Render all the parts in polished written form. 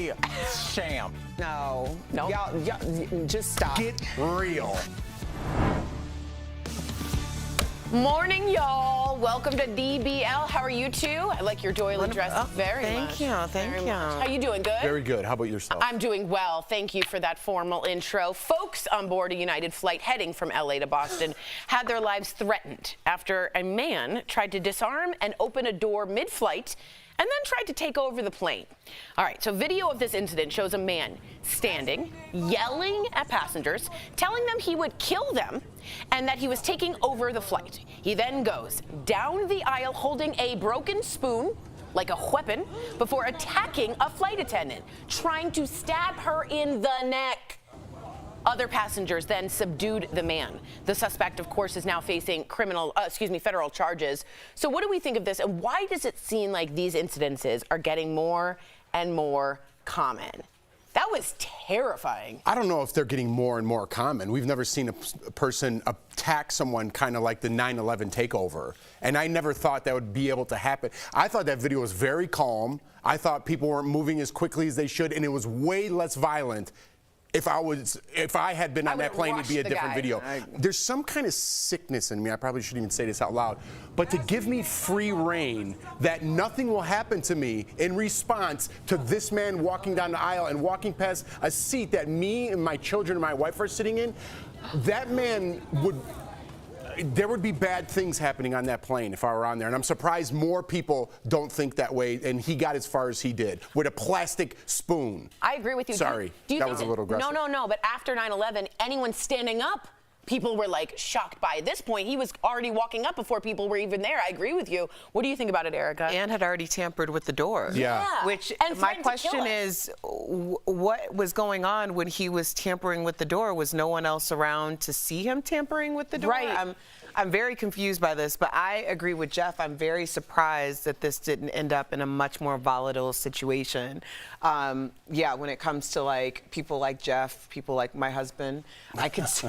a sham. No. No. Y'all, just stop. Get real. Morning, y'all. Welcome to DBL. How are you two? I like your doily dress very much. Thank you. Thank you. How you doing? Good? Very good. How about yourself? I'm doing well. Thank you for that formal intro. Folks on board a United flight heading from LA to Boston had their lives threatened after a man tried to disarm and open a door mid-flight and then tried to take over the plane. All right, so video of this incident shows a man standing, yelling at passengers, telling them he would kill them and that he was taking over the flight. He then goes down the aisle holding a broken spoon, like a weapon, before attacking a flight attendant, trying to stab her in the neck. Other passengers then subdued the man. The suspect, of course, is now facing federal charges. So what do we think of this, and why does it seem like these incidences are getting more and more common? That was terrifying. I don't know if they're getting more and more common. We've never seen a person attack someone kind of like the 9/11 takeover. And I never thought that would be able to happen. I thought that video was very calm. I thought people weren't moving as quickly as they should, and it was way less violent. If I had been on that plane, it'd be a different video. There's some kind of sickness in me. I probably shouldn't even say this out loud. But to give me free reign that nothing will happen to me in response to this man walking down the aisle and walking past a seat that me and my children and my wife are sitting in, that man there would be bad things happening on that plane if I were on there. And I'm surprised more people don't think that way, and he got as far as he did with a plastic spoon. I agree with you. Sorry, that was a little aggressive. No, but after 9/11, anyone standing up, people were like shocked by. At this point, he was already walking up before people were even there. I agree with you. What do you think about it, Erica? And had already tampered with the door. Yeah. Which And my threatened to question kill us. is, what was going on when he was tampering with the door? Was no one else around to see him tampering with the door? Right. I'm very confused by this, but I agree with Jeff. I'm very surprised that this didn't end up in a much more volatile situation. Yeah, when it comes to like people like Jeff, people like my husband, I could see.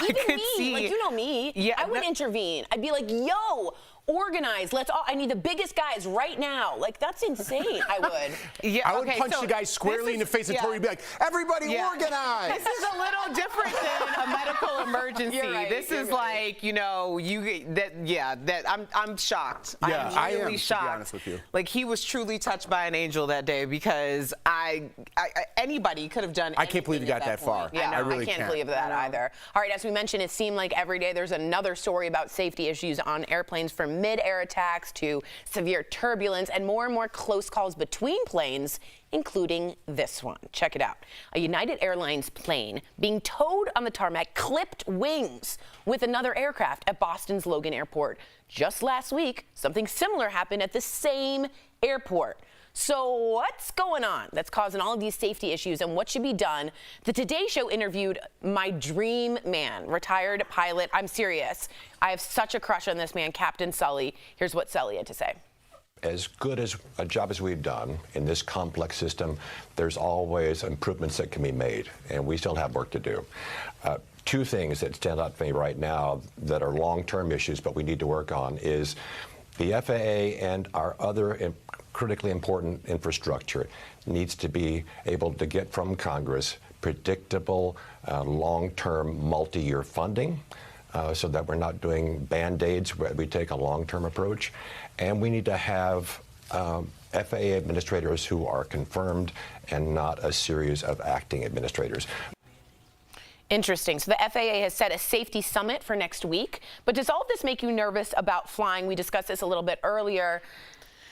Even me, like, you know me. Yeah, I would intervene. I'd be like, yo, organize. I need the biggest guys right now. Like, that's insane. I would. Yeah, I would punch the guy squarely in the face and Tori would be like, everybody organize. This is a little different than a medical emergency. You're right, This is like, you know, I'm shocked. Yeah, I'm really I am, shocked. to be honest with you. Like, he was truly touched by an angel that day, because anybody could have done anything. I can't believe he got that far. Yeah, I really can't can't. believe that either. All right, as we mentioned, it seemed like every day there's another story about safety issues on airplanes, from mid-air attacks to severe turbulence and more close calls between planes, including this one. Check it out. A United Airlines plane being towed on the tarmac clipped wings with another aircraft at Boston's Logan Airport. Just last week, something similar happened at the same airport. So what's going on that's causing all of these safety issues, and what should be done? The Today Show interviewed my dream man, retired pilot. I'm serious. I have such a crush on this man, Captain Sully. Here's what Sully had to say. As good as a job as we've done in this complex system, there's always improvements that can be made, and we still have work to do. Two things that stand out for me right now that are long-term issues, but we need to work on, is the FAA and our other critically important infrastructure needs to be able to get from Congress predictable, long-term, multi-year funding, so that we're not doing Band-Aids, where we take a long-term approach. And we need to have FAA administrators who are confirmed and not a series of acting administrators. Interesting. So the FAA has set a safety summit for next week. But does all of this make you nervous about flying? We discussed this a little bit earlier.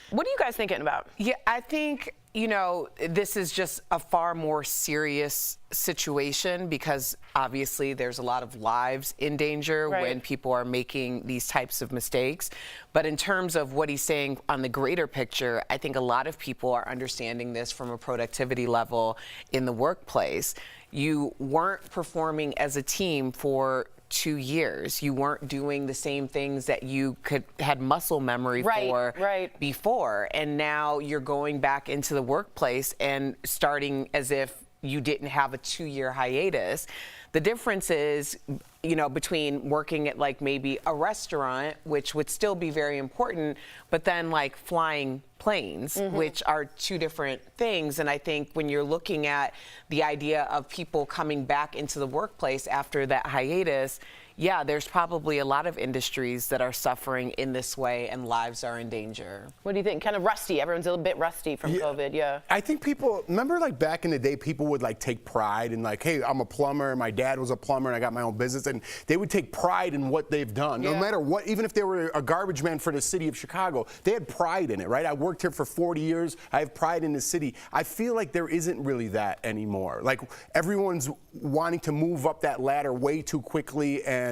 What are you guys thinking about? Yeah, I think, you know, this is just a far more serious situation, because obviously there's a lot of lives in danger when people are making these types of mistakes. But in terms of what he's saying on the greater picture, I think a lot of people are understanding this from a productivity level in the workplace. You weren't performing as a team for 2 years. You weren't doing the same things that you had muscle memory for before. And now you're going back into the workplace and starting as if you didn't have a 2-year hiatus. The difference is you know, between working at like maybe a restaurant, which would still be very important, but then like flying planes, which are two different things. And I think when you're looking at the idea of people coming back into the workplace after that hiatus, yeah, there's probably a lot of industries that are suffering in this way and lives are in danger. What do you think? Kind of rusty. Everyone's a little bit rusty from COVID, yeah. I think people, remember like back in the day, people would like take pride in like, hey, I'm a plumber, my dad was a plumber, and I got my own business, and they would take pride in what they've done. No matter what, even if they were a garbage man for the city of Chicago, they had pride in it, right? I worked here for 40 years, I have pride in the city. I feel like there isn't really that anymore. Like everyone's wanting to move up that ladder way too quickly, and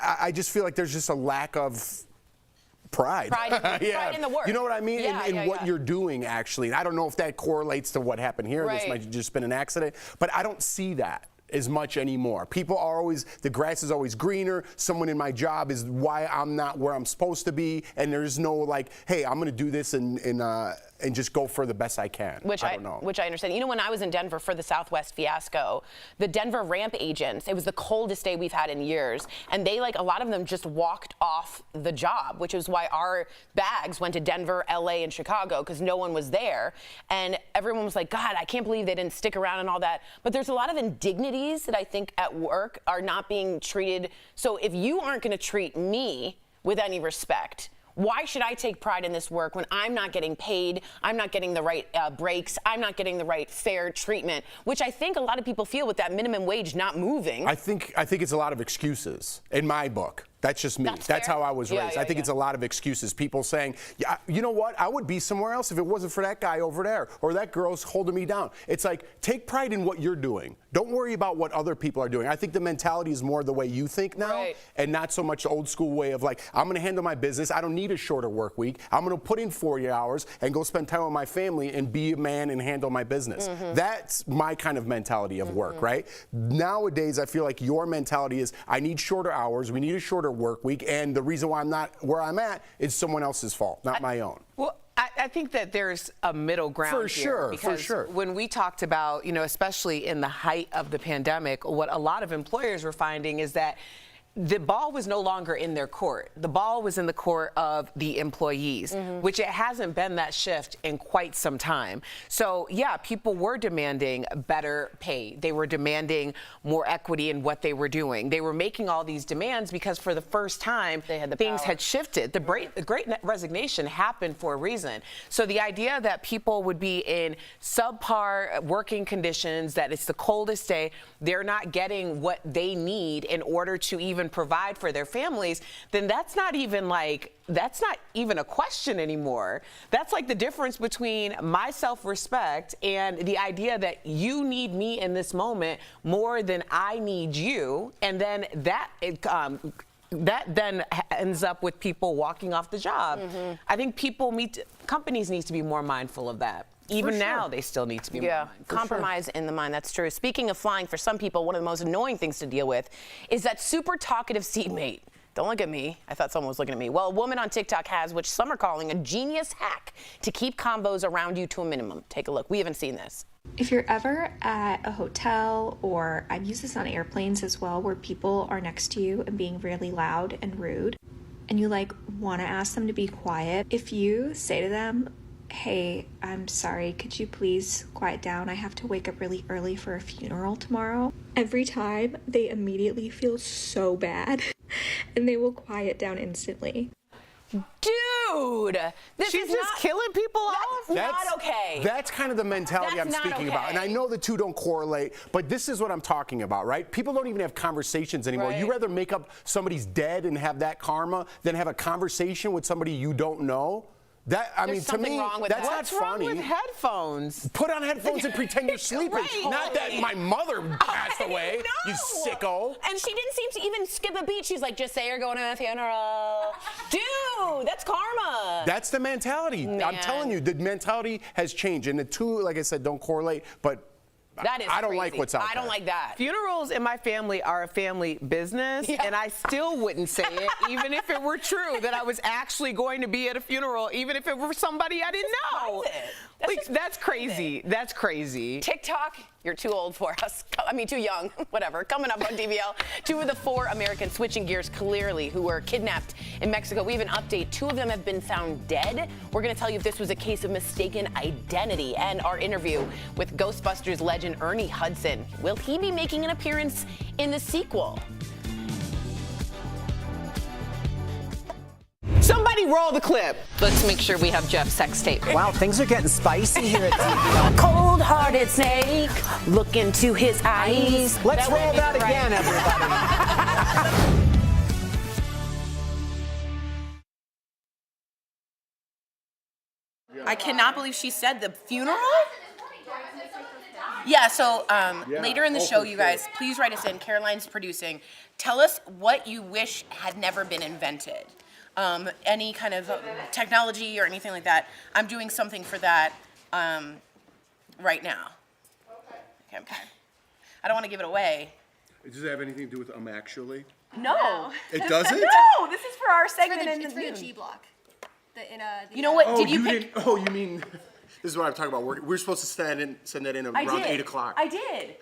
I just feel like there's just a lack of pride. Pride in the work. You know what I mean? In what you're doing, actually. And I don't know if that correlates to what happened here. This might have just been an accident. But I don't see that as much anymore. People are always, the grass is always greener. Someone in my job is why I'm not where I'm supposed to be. And there's no like, hey, I'm going to do this and just go for the best I can. Which I understand. You know, when I was in Denver for the Southwest fiasco, the Denver ramp agents, it was the coldest day we've had in years. And they, like, a lot of them just walked off the job, which is why our bags went to Denver, LA, and Chicago, because no one was there. And everyone was like, God, I can't believe they didn't stick around and all that. But there's a lot of indignities that I think at work are not being treated. So if you aren't going to treat me with any respect, why should I take pride in this work when I'm not getting paid, I'm not getting the right breaks, I'm not getting the right fair treatment, which I think a lot of people feel with that minimum wage not moving. I think it's a lot of excuses in my book. That's just me. That's how I was raised. I think it's a lot of excuses. People saying, yeah, you know what? I would be somewhere else if it wasn't for that guy over there or that girl's holding me down. It's like, take pride in what you're doing. Don't worry about what other people are doing. I think the mentality is more the way you think now and not so much the old school way of like, I'm going to handle my business. I don't need a shorter work week. I'm going to put in 40 hours and go spend time with my family and be a man and handle my business. That's my kind of mentality of work, right? Nowadays, I feel like your mentality is, I need shorter hours. We need a shorter work week, and the reason why I'm not where I'm at is someone else's fault, not my own. Well, I think that there's a middle ground here. For sure. When we talked about, you know, especially in the height of the pandemic, what a lot of employers were finding is that the ball was no longer in their court. The ball was in the court of the employees, which it hasn't been that shift in quite some time. So yeah, people were demanding better pay. They were demanding more equity in what they were doing. They were making all these demands because for the first time, things had shifted. The great resignation happened for a reason. So the idea that people would be in subpar working conditions, that it's the coldest day, they're not getting what they need in order to even provide for their families, then that's not even a question anymore. That's like the difference between my self-respect and the idea that you need me in this moment more than I need you, and then that then ends up with people walking off the job. I think companies need to be more mindful of that. Even now, they still need to be more mindful. Compromise in the mind, that's true. Speaking of flying, for some people, one of the most annoying things to deal with is that super talkative seatmate. Don't look at me. I thought someone was looking at me. Well, a woman on TikTok has what some are calling a genius hack to keep combos around you to a minimum. Take a look. We haven't seen this. If you're ever at a hotel, or I've used this on airplanes as well, where people are next to you and being really loud and rude, and you like want to ask them to be quiet, if you say to them, hey, I'm sorry, could you please quiet down? I have to wake up really early for a funeral tomorrow. Every time, they immediately feel so bad, and they will quiet down instantly. Dude, she's just killing people off? That's not okay. That's kind of the mentality I'm speaking about. And I know the two don't correlate, but this is what I'm talking about, right? People don't even have conversations anymore. You rather make up somebody's dead and have that karma than have a conversation with somebody you don't know. To me, that's not funny. What's wrong with headphones? Put on headphones and pretend you're sleeping. Not that my mother passed away, you sicko. And she didn't seem to even skip a beat. She's like, just say you're going to a funeral. Dude, that's karma. That's the mentality. Man. I'm telling you, the mentality has changed. And the two, like I said, don't correlate, but That is I don't crazy. like what's out there. I don't like that. Funerals in my family are a family business, and I still wouldn't say it, even if it were true that I was actually going to be at a funeral, even if it were somebody I didn't know. That's crazy. That's crazy. TikTok, you're too old for us. I mean, too young. Whatever. Coming up on DBL, 2 of the 4 Americans switching gears clearly who were kidnapped in Mexico. We have an update. 2 of them have been found dead. We're going to tell you if this was a case of mistaken identity, and our interview with Ghostbusters legend Ernie Hudson. Will he be making an appearance in the sequel? Somebody roll the clip. Let's make sure we have Jeff's sex tape. Wow, things are getting spicy here at DBL. Cold-hearted snake, look into his eyes. Let's roll that again, everybody. I cannot believe she said the funeral. Yeah, so later in the show, you guys, please write us in. Caroline's producing. Tell us what you wish had never been invented. Any kind of technology or anything like that. I'm doing something for that right now. Okay. I don't want to give it away. Does it have anything to do with actually? No. It doesn't? No, this is for our segment It's for the G block. You know what? Oh, Did you pick? didn't. Oh, you mean? This is what I'm talking about. We're supposed to send that in around 8 o'clock. I did.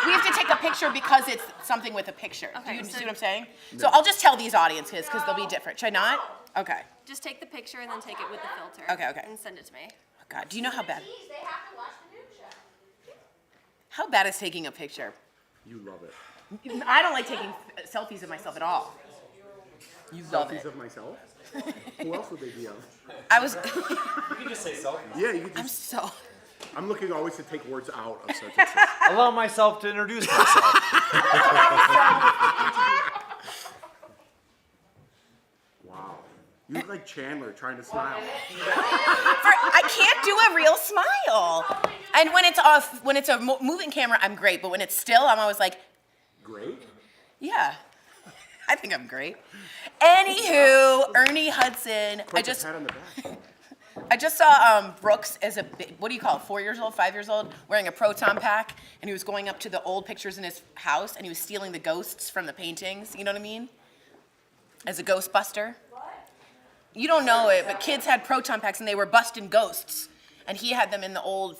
we have to take a picture because it's something with a picture. Okay, Do you so- see what I'm saying? So I'll just tell these audiences because they'll be different. Should I not? Okay. Just take the picture and then take it with the filter. Okay. And send it to me. Oh God, do you know how bad? How bad is taking a picture? You love it. I don't like taking selfies of myself at all. You love it. Selfies of myself? Who else would they be of? I was. Yeah, you can I'm just. so. I'm looking always to take words out of sentences. Allow myself to introduce myself. Wow. You look like Chandler trying to smile. I can't do a real smile. And when it's off, when it's a moving camera, I'm great. But when it's still, I'm always like, Great. yeah. I think I'm great. Anywho, Ernie Hudson. Put the pat on the back. I just saw Brooks as what do you call it, 4 years old, 5 years old, wearing a proton pack, and he was going up to the old pictures in his house, and he was stealing the ghosts from the paintings. You know what I mean? As a Ghostbuster. You don't know it, but kids had proton packs, and they were busting ghosts, and he had them in the old.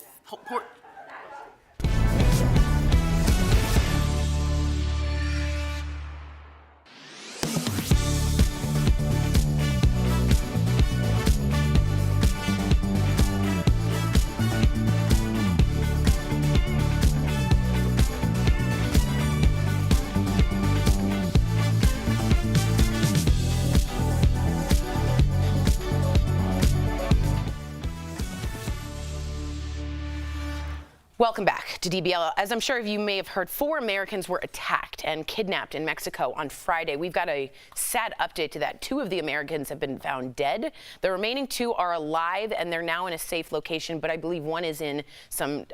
Welcome back to DBL. As I'm sure you may have heard, 4 Americans were attacked and kidnapped in Mexico on Friday. We've got a sad update to that. 2 of the Americans have been found dead. The remaining 2 are alive, and they're now in a safe location, but I believe one is in some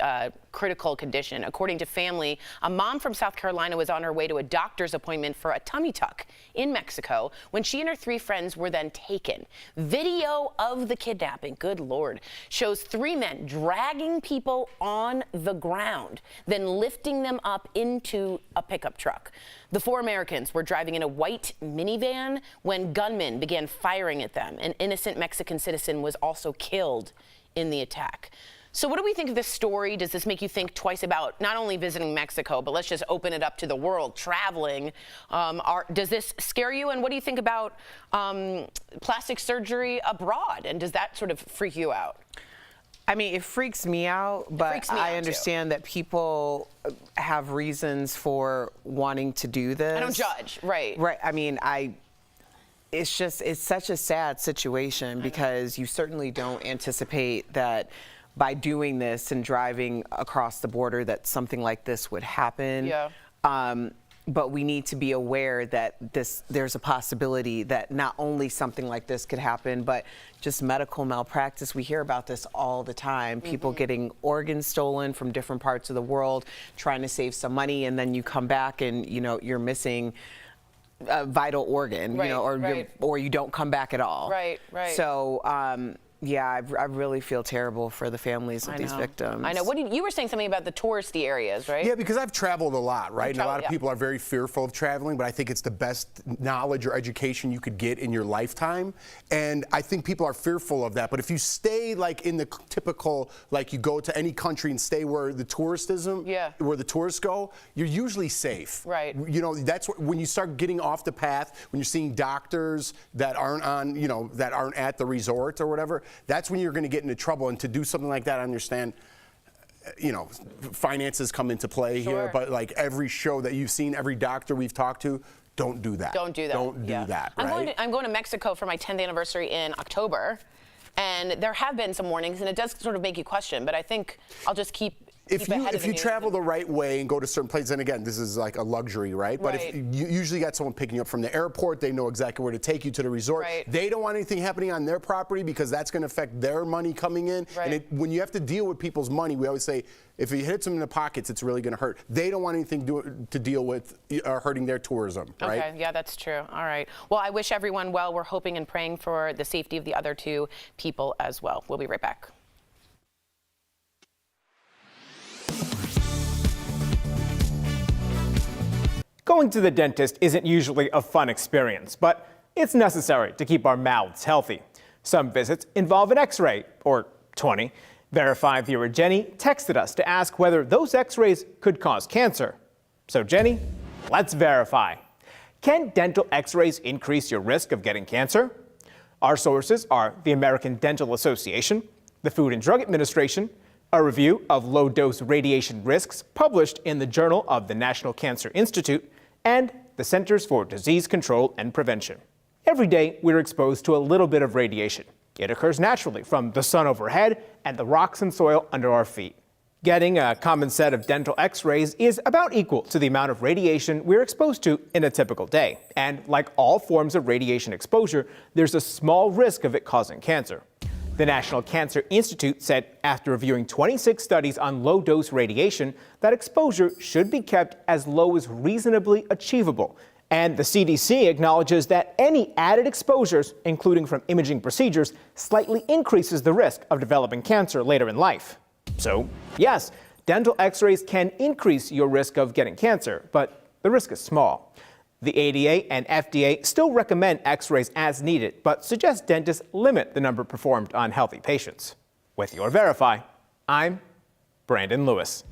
critical condition. According to family, a mom from South Carolina was on her way to a doctor's appointment for a tummy tuck in Mexico when she and her 3 friends were then taken. Video of the kidnapping, good Lord, shows 3 men dragging people on the ground, then lifting them up into a pickup truck. The 4 Americans were driving in a white minivan when gunmen began firing at them. An innocent Mexican citizen was also killed in the attack. So what do we think of this story? Does this make you think twice about not only visiting Mexico, but let's just open it up to the world, traveling? Does this scare you? And what do you think about plastic surgery abroad? And does that sort of freak you out? I mean, it freaks me out, but I understand that people have reasons for wanting to do this. I don't judge, right? Right. I mean, it's such a sad situation because you certainly don't anticipate that by doing this and driving across the border that something like this would happen. Yeah. But we need to be aware that there's a possibility that not only something like this could happen, but just medical malpractice. We hear about this all the time. People getting organs stolen from different parts of the world, trying to save some money, and then you come back and you're missing a vital organ, Right, or you don't come back at all. Right. So Yeah, I really feel terrible for the families of these victims. I know. You were saying something about the touristy areas, right? Yeah, because I've traveled a lot, right? And a lot of people are very fearful of traveling, but I think it's the best knowledge or education you could get in your lifetime. And I think people are fearful of that. But if you stay like in the typical, like you go to any country and stay where the touristism, where the tourists go, you're usually safe. Right. You know, that's when you start getting off the path, when you're seeing doctors that aren't on, you know, that aren't at the resort or whatever, that's when you're going to get into trouble. And to do something like that, I understand, you know, finances come into play here, but like every show that you've seen, every doctor we've talked to, don't do that. Don't do that. Don't do that, right? I'm going to Mexico for my 10th anniversary in October, and there have been some warnings, and it does sort of make you question, but I think I'll just keep If you travel the right way and go to certain places, and again, this is like a luxury, right? But if you usually got someone picking you up from the airport, they know exactly where to take you to the resort. They don't want anything happening on their property because that's going to affect their money coming in. And when you have to deal with people's money, we always say, if it hits them in the pockets, it's really going to hurt. They don't want anything to deal with hurting their tourism, right? Okay, yeah, that's true. All right. Well, I wish everyone well. We're hoping and praying for the safety of the other two people as well. We'll be right back. Going to the dentist isn't usually a fun experience, but it's necessary to keep our mouths healthy. Some visits involve an X-ray, or 20. Verify viewer Jenny texted us to ask whether those X-rays could cause cancer. So Jenny, let's verify. Can dental X-rays increase your risk of getting cancer? Our sources are the American Dental Association, the Food and Drug Administration, a review of low-dose radiation risks published in the Journal of the National Cancer Institute, and the Centers for Disease Control and Prevention. Every day, we're exposed to a little bit of radiation. It occurs naturally from the sun overhead and the rocks and soil under our feet. Getting a common set of dental X-rays is about equal to the amount of radiation we're exposed to in a typical day. And like all forms of radiation exposure, there's a small risk of it causing cancer. The National Cancer Institute said after reviewing 26 studies on low-dose radiation that exposure should be kept as low as reasonably achievable. And the CDC acknowledges that any added exposures, including from imaging procedures, slightly increases the risk of developing cancer later in life. So, yes, dental X-rays can increase your risk of getting cancer, but the risk is small. The ADA and FDA still recommend X-rays as needed, but suggest dentists limit the number performed on healthy patients. With your Verify, I'm Brandon Lewis.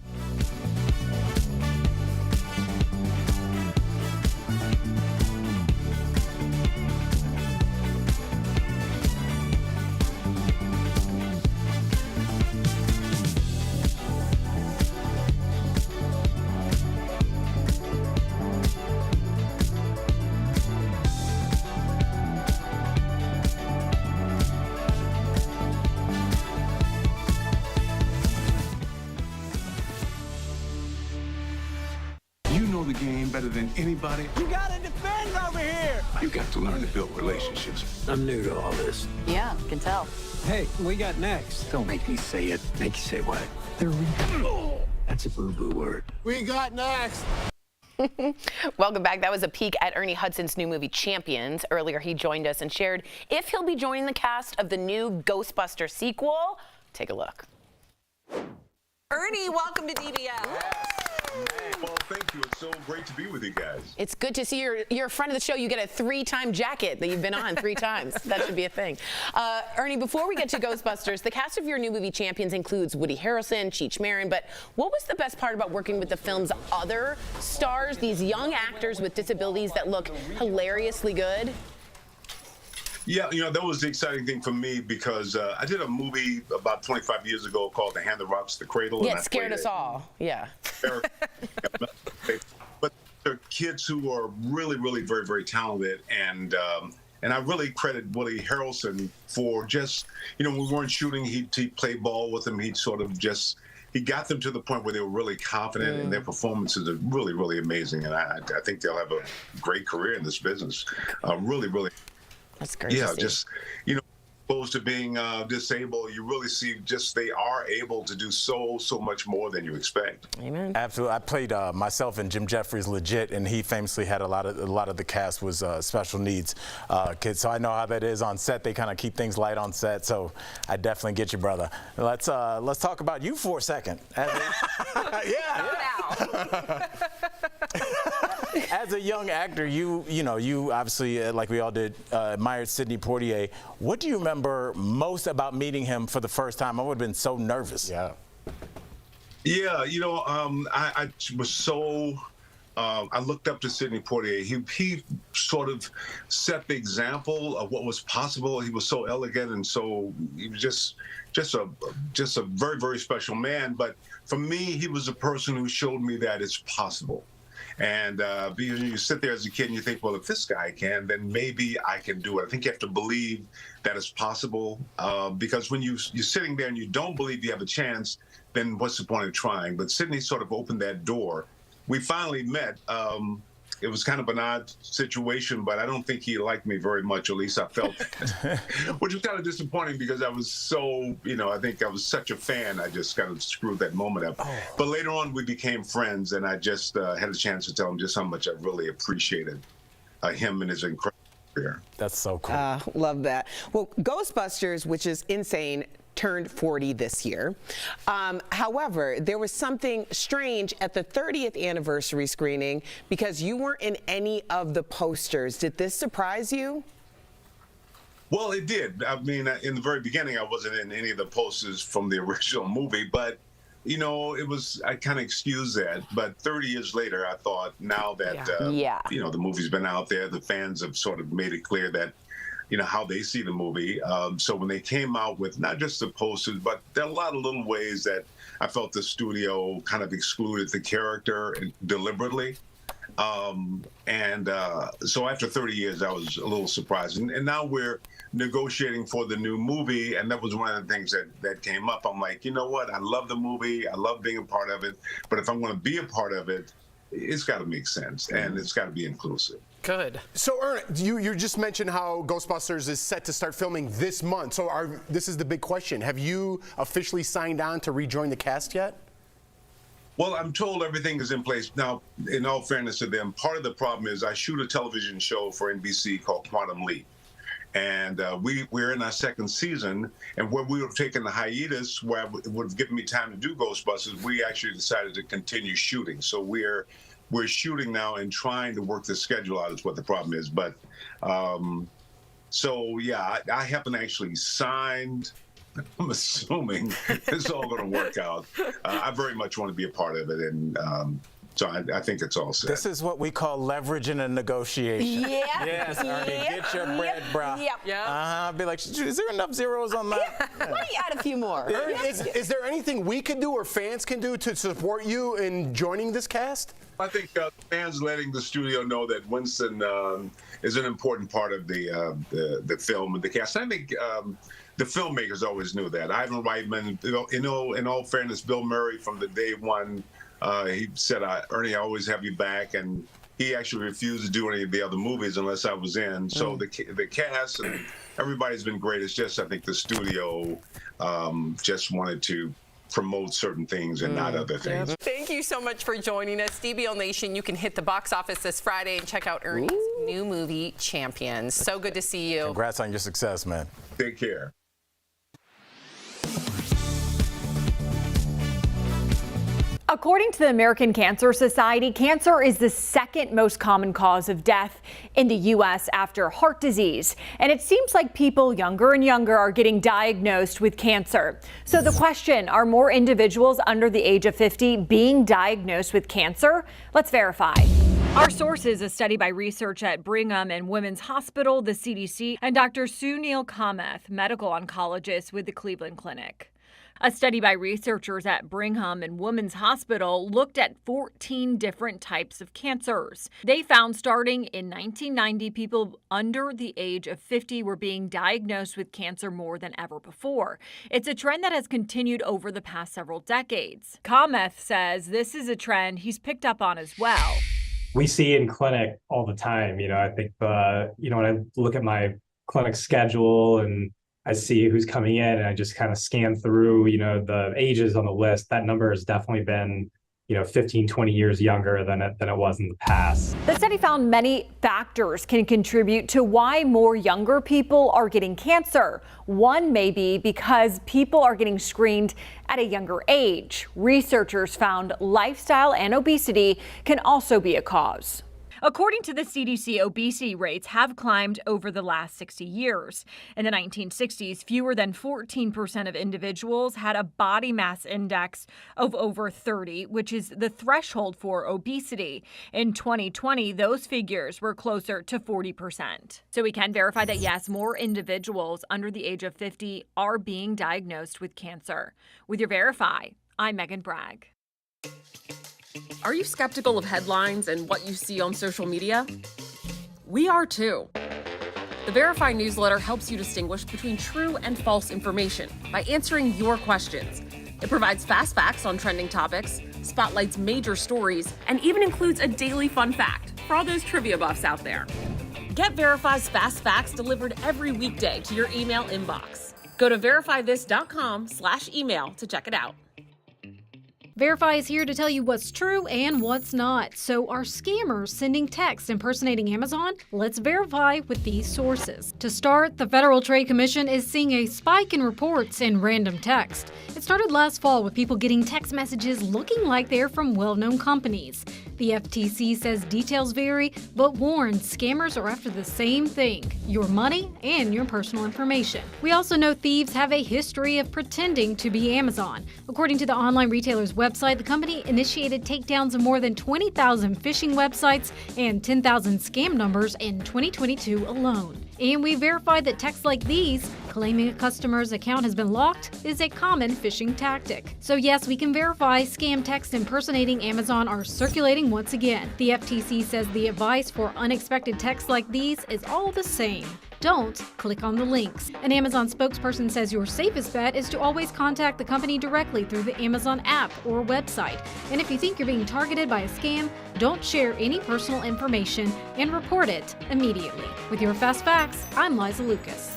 The game better than anybody. You gotta defend over here. You got to learn to build relationships. I'm new to all this. Yeah, can tell. Hey, we got next. Don't make me say it. Make you say what? That's a boo-boo word. We got next. Welcome back. That was a peek at Ernie Hudson's new movie, Champions. Earlier, he joined us and shared if he'll be joining the cast of the new Ghostbuster sequel. Take a look. Ernie, welcome to DBL. Well, thank you. It's so great to be with you guys. It's good to see you're a friend of the show. You get a 3-time jacket that you've been on 3 times. That should be a thing. Ernie, before we get to Ghostbusters, the cast of your new movie Champions includes Woody Harrelson, Cheech Marin, but what was the best part about working with the film's other stars, these young actors with disabilities that look hilariously good? Yeah, you know, that was the exciting thing for me because I did a movie about 25 years ago called The Hand That Rocks the Cradle. Yeah, it scared us all. Yeah. But they're kids who are really, really very, very talented. And I really credit Woody Harrelson for just, you know, when we weren't shooting, he'd play ball with them. He'd sort of just, he got them to the point where they were really confident and their performances are really, really amazing. And I think they'll have a great career in this business. Really, really. That's great. Yeah, just, you know, opposed to being disabled, you really see just they are able to do so much more than you expect. Amen. Absolutely. I played myself in Jim Jeffries Legit, and he famously had a lot of the cast was special needs kids. So I know how that is on set. They kind of keep things light on set. So I definitely get you, brother. Let's talk about you for a second. As a young actor, you obviously, like we all did, admired Sidney Poitier. What do you remember most about meeting him for the first time? I would have been so nervous. Yeah, I was so. I looked up to Sidney Poitier. He sort of set the example of what was possible. He was so elegant and he was just a very, very special man. But for me, he was a person who showed me that it's possible. And because you sit there as a kid and you think, well, if this guy can, then maybe I can do it. I think you have to believe that it's possible, because when you're sitting there and you don't believe you have a chance, then what's the point of trying? But Sidney sort of opened that door. We finally met. It was kind of an odd situation, but I don't think he liked me very much, at least I felt, which was kind of disappointing because I was so, I think I was such a fan. I just kind of screwed that moment up. Oh. But later on, we became friends, and I just had a chance to tell him just how much I really appreciated him and his incredible career. That's so cool. Love that. Well, Ghostbusters, which is insane, turned 40 this year. However, there was something strange at the 30th anniversary screening because you weren't in any of the posters. Did this surprise you? Well, it did. I mean, in the very beginning, I wasn't in any of the posters from the original movie, but I kind of excused that. But 30 years later, I thought now that, the movie's been out there, the fans have sort of made it clear that, how they see the movie. So when they came out with not just the posters, but there are a lot of little ways that I felt the studio kind of excluded the character deliberately. So after 30 years, I was a little surprised. And now we're negotiating for the new movie, and that was one of the things that came up. I'm like, you know what? I love the movie. I love being a part of it. But if I'm going to be a part of it, it's got to make sense, and it's got to be inclusive. Good. So, Ernie, you just mentioned how Ghostbusters is set to start filming this month. So this is the big question. Have you officially signed on to rejoin the cast yet? Well, I'm told everything is in place. Now, in all fairness to them, part of the problem is I shoot a television show for NBC called Quantum Leap. And we're in our second season, and where we would have taken the hiatus, where it would have given me time to do Ghostbusters, we actually decided to continue shooting. So we're shooting now and trying to work the schedule out is what the problem is. But I haven't actually signed. I'm assuming it's all going to work out. I very much want to be a part of it, and so I think it's all set. This is what we call leverage in a negotiation. Yeah. Yes, Ernie, get your bread, brah. Yep. I'll be like, is there enough zeros on that? Why don't you add a few more? Is there anything we can do or fans can do to support you in joining this cast? I think fans letting the studio know that Winston is an important part of the film and the cast. I think the filmmakers always knew that. Ivan Reitman, in all fairness, Bill Murray from the day one, he said, Ernie, I always have you back. And he actually refused to do any of the other movies unless I was in. So the cast and everybody's been great. It's just, I think the studio just wanted to promote certain things and not other things. Yep. Thank you so much for joining us. DBL Nation, you can hit the box office this Friday and check out Ernie's new movie, Champions. So good to see you. Congrats on your success, man. Take care. According to the American Cancer Society, cancer is the second most common cause of death in the U.S. after heart disease. And it seems like people younger and younger are getting diagnosed with cancer. So the question, are more individuals under the age of 50 being diagnosed with cancer? Let's verify. Our source is a study by research at Brigham and Women's Hospital, the CDC, and Dr. Sunil Kamath, medical oncologist with the Cleveland Clinic. A study by researchers at Brigham and Women's Hospital looked at 14 different types of cancers. They found starting in 1990, people under the age of 50 were being diagnosed with cancer more than ever before. It's a trend that has continued over the past several decades. Kamath says this is a trend he's picked up on as well. We see in clinic all the time. I think, when I look at my clinic schedule and I see who's coming in and I just kind of scan through, the ages on the list. That number has definitely been, 15, 20 years younger than it was in the past. The study found many factors can contribute to why more younger people are getting cancer. One may be because people are getting screened at a younger age. Researchers found lifestyle and obesity can also be a cause. According to the CDC, obesity rates have climbed over the last 60 years. In the 1960s, fewer than 14% of individuals had a body mass index of over 30, which is the threshold for obesity. In 2020, those figures were closer to 40%. So we can verify that, yes, more individuals under the age of 50 are being diagnosed with cancer. With your Verify, I'm Megan Bragg. Are you skeptical of headlines and what you see on social media? We are too. The Verify newsletter helps you distinguish between true and false information by answering your questions. It provides fast facts on trending topics, spotlights major stories, and even includes a daily fun fact for all those trivia buffs out there. Get Verify's fast facts delivered every weekday to your email inbox. Go to verifythis.com/email to check it out. Verify is here to tell you what's true and what's not. So are scammers sending texts impersonating Amazon? Let's verify with these sources. To start, the Federal Trade Commission is seeing a spike in reports in random text. It started last fall with people getting text messages looking like they're from well-known companies. The FTC says details vary, but warns scammers are after the same thing: your money and your personal information. We also know thieves have a history of pretending to be Amazon. According to the online retailer's website, the company initiated takedowns of more than 20,000 phishing websites and 10,000 scam numbers in 2022 alone. And we verified that texts like these, claiming a customer's account has been locked, is a common phishing tactic. So yes, we can verify scam texts impersonating Amazon are circulating once again. The FTC says the advice for unexpected texts like these is all the same. Don't click on the links. An Amazon spokesperson says your safest bet is to always contact the company directly through the Amazon app or website. And if you think you're being targeted by a scam, don't share any personal information and report it immediately. With your Fast Facts, I'm Liza Lucas.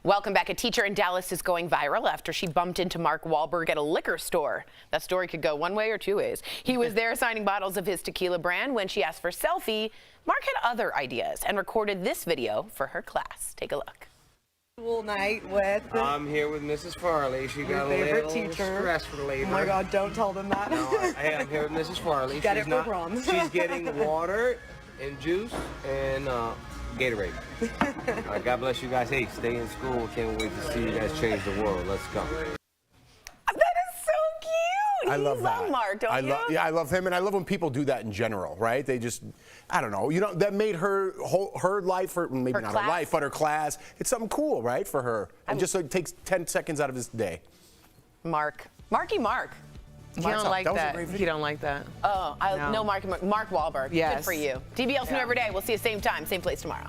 Welcome back. A teacher in Dallas is going viral after she bumped into Mark Wahlberg at a liquor store. That story could go one way or two ways. He was there signing bottles of his tequila brand. When she asked for a selfie, Mark had other ideas and recorded this video for her class. Take a look. Night with I'm here with Mrs. Farley. She got a little stress reliever. Oh my God, don't tell them that. No, hey, I'm here with Mrs. Farley. Got it for prom. She's getting water and juice and Gatorade. God bless you guys. Hey, stay in school. Can't wait to see you guys change the world. Let's go. I love that. Mark, don't you? Yeah, I love him, and I love when people do that in general, right? They just, I don't know, that made her life, or maybe her not class. her life, but her class. It's something cool, right, for her. And just so it takes 10 seconds out of his day. Marky Mark. You don't like that. You don't like that. Oh, no, Mark Wahlberg. Yes. Good for you. DBL's New Every Day. We'll see you same time, same place tomorrow.